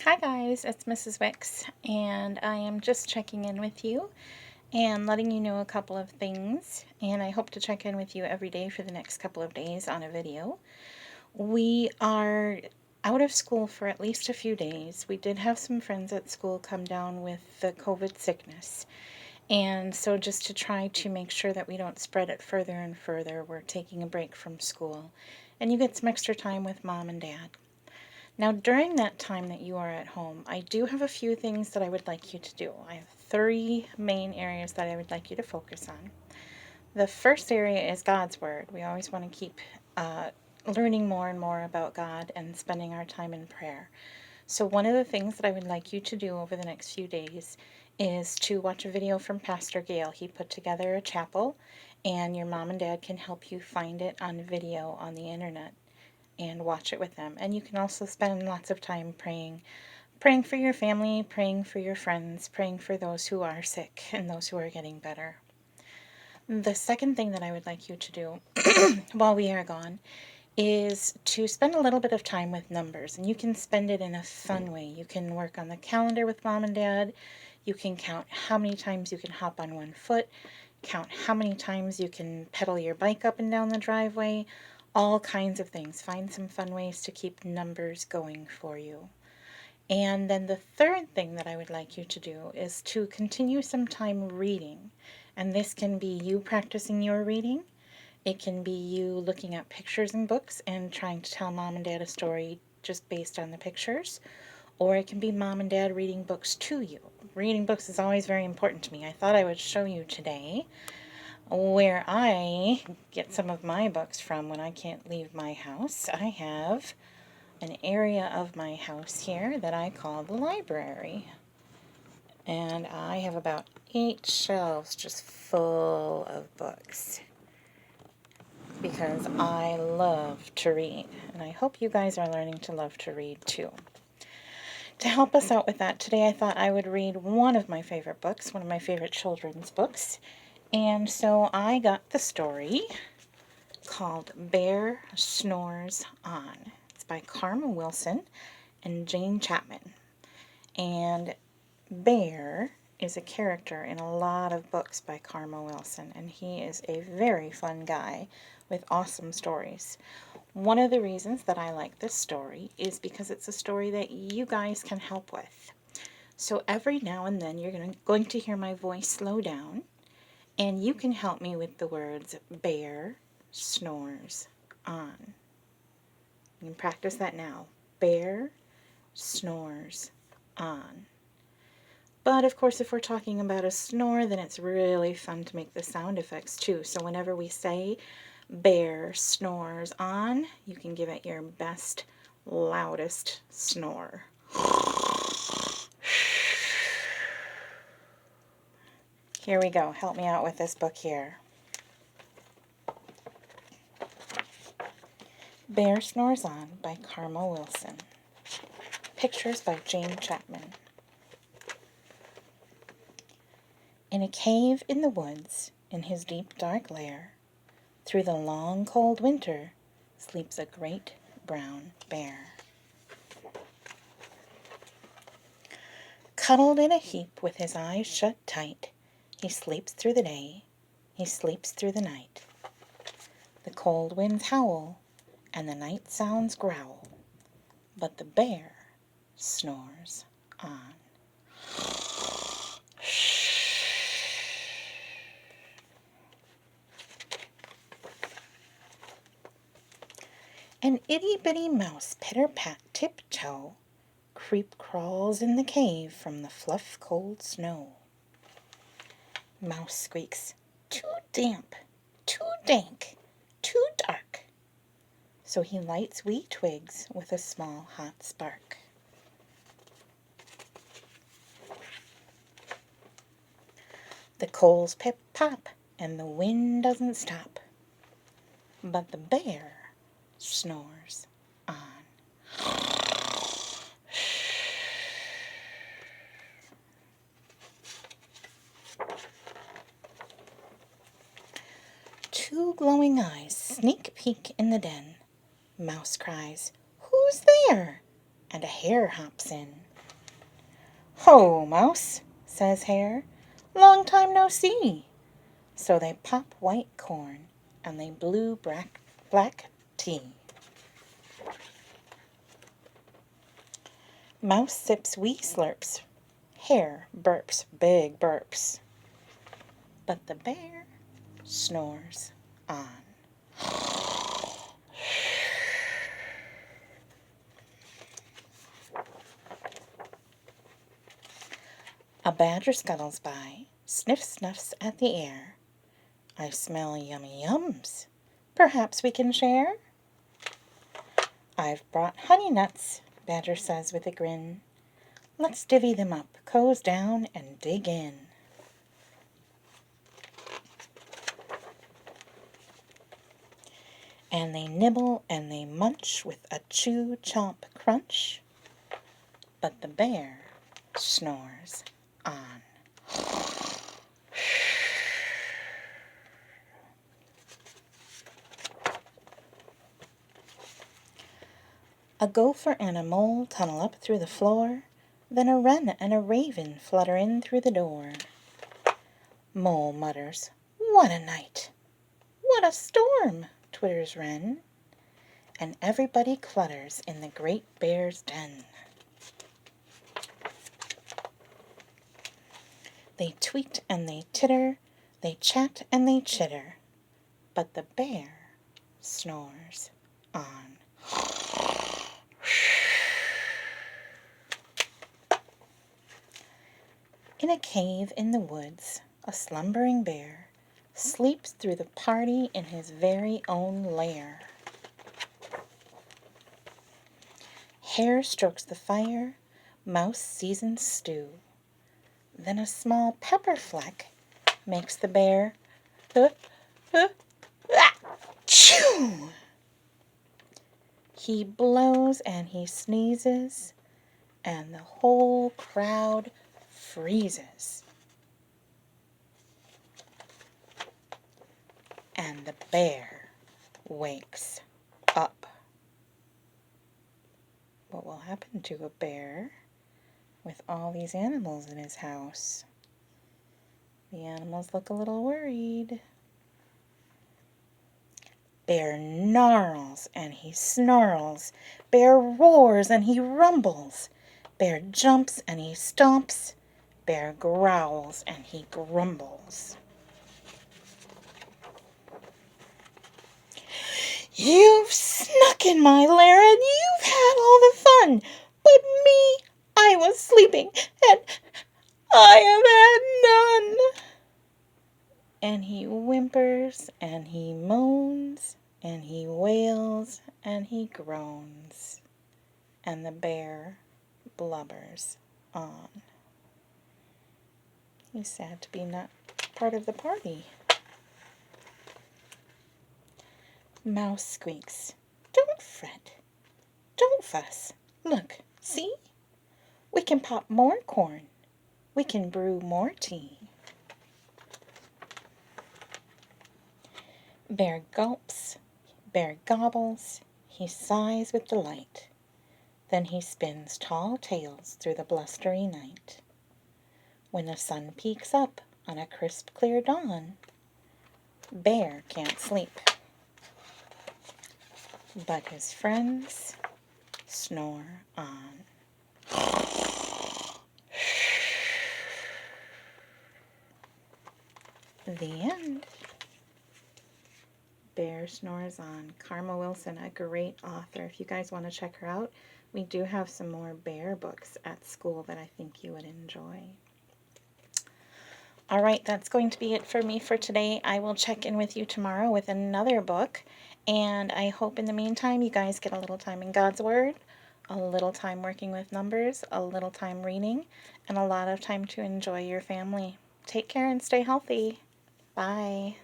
Hi guys, it's Mrs. Wicks, and I am just checking in with you and letting you know a couple of things, and I hope to check in with you every day for the next couple of days on a video. We are out of school for at least a few days. We did have some friends at school come down with the COVID sickness, and so just to try to make sure that we don't spread it further and further, we're taking a break from school, and you get some extra time with mom and dad. Now, during that time that you are at home, I do have a few things that I would like you to do. I have 3 main areas that I would like you to focus on. The first area is God's Word. We always want to keep learning more and more about God and spending our time in prayer. So one of the things that I would like you to do over the next few days is to watch a video from Pastor Gail. He put together a chapel, and your mom and dad can help you find it on video on the internet and watch it with them. And you can also spend lots of time praying for your family, praying for your friends, praying for those who are sick and those who are getting better. The second thing that I would like you to do while we are gone is to spend a little bit of time with numbers, and you can spend it in a fun way. You can work on the calendar with mom and dad. You can count how many times you can hop on one foot, count how many times you can pedal your bike up and down the driveway, all kinds of things. Find some fun ways to keep numbers going for you. And then the third thing that I would like you to do is to continue some time reading. And this can be you practicing your reading. It can be you looking at pictures in books and trying to tell mom and dad a story just based on the pictures. Or it can be mom and dad reading books to you. Reading books is always very important to me. I thought I would show you today where I get some of my books from when I can't leave my house. I have an area of my house here that I call the library. And I have about 8 shelves just full of books because I love to read. And I hope you guys are learning to love to read too. To help us out with that, today I thought I would read one of my favorite books, one of my favorite children's books. And so I got the story called Bear Snores On. It's by Karma Wilson and Jane Chapman. And Bear is a character in a lot of books by Karma Wilson, and he is a very fun guy with awesome stories. One of the reasons that I like this story is because it's a story that you guys can help with. So every now and then you're going to hear my voice slow down, and you can help me with the words Bear Snores On. You can practice that now. Bear snores on. But of course, if we're talking about a snore, then it's really fun to make the sound effects too. So whenever we say Bear snores on, you can give it your best, loudest snore. Here we go. Help me out with this book here. Bear Snores On by Karma Wilson. Pictures by Jane Chapman. In a cave in the woods, in his deep dark lair, through the long cold winter, sleeps a great brown bear. Cuddled in a heap with his eyes shut tight, he sleeps through the day, he sleeps through the night. The cold winds howl, and the night sounds growl, but the bear snores on. An itty-bitty mouse pitter-pat tiptoe creep crawls in the cave from the fluff cold snow. Mouse squeaks, too damp, too dank, too dark. So he lights wee twigs with a small hot spark. The coals pip-pop and the wind doesn't stop, but the bear snores on. Two glowing eyes sneak peek in the den. Mouse cries, "Who's there?" And a hare hops in. "Ho, Mouse," says Hare, "long time no see." So they pop white corn, and they blue black tea. Mouse sips wee slurps. Hare burps big burps. But the bear snores on. A badger scuttles by, snuffs at the air. "I smell yummy yums. Perhaps we can share?" "I've brought honey nuts," Badger says with a grin. "Let's divvy them up, cozy down and dig in." And they nibble and they munch with a chew chomp crunch. But the bear snores on. A gopher and a mole tunnel up through the floor. Then a wren and a raven flutter in through the door. Mole mutters, "What a night!" "What a storm!" twitters wren. And everybody clutters in the great bear's den. They tweet and they titter, they chat and they chitter, but the bear snores on. In a cave in the woods, a slumbering bear sleeps through the party in his very own lair. Hare strokes the fire, Mouse seasons stew. Then a small pepper fleck makes the bear chew. He blows and he sneezes, and the whole crowd freezes. And the bear wakes up. What will happen to a bear with all these animals in his house? The animals look a little worried. Bear gnarls and he snarls. Bear roars and he rumbles. Bear jumps and he stomps. Bear growls and he grumbles. "You've snuck in my lair and you've had all the fun, but me, I was sleeping and I have had none." And he whimpers and he moans and he wails and he groans, and the bear blubbers on. He's sad to be not part of the party. Mouse squeaks, "Don't fret, don't fuss. Look, see? We can pop more corn. We can brew more tea." Bear gulps, bear gobbles, he sighs with delight. Then he spins tall tales through the blustery night. When the sun peeks up on a crisp, clear dawn, Bear can't sleep. But his friends snore on. The end. Bear Snores On. Karma Wilson, a great author. If you guys want to check her out, we do have some more bear books at school that I think you would enjoy. All right, that's going to be it for me for today. I will check in with you tomorrow with another book, and I hope in the meantime you guys get a little time in God's Word, a little time working with numbers, a little time reading, and a lot of time to enjoy your family. Take care and stay healthy. Bye.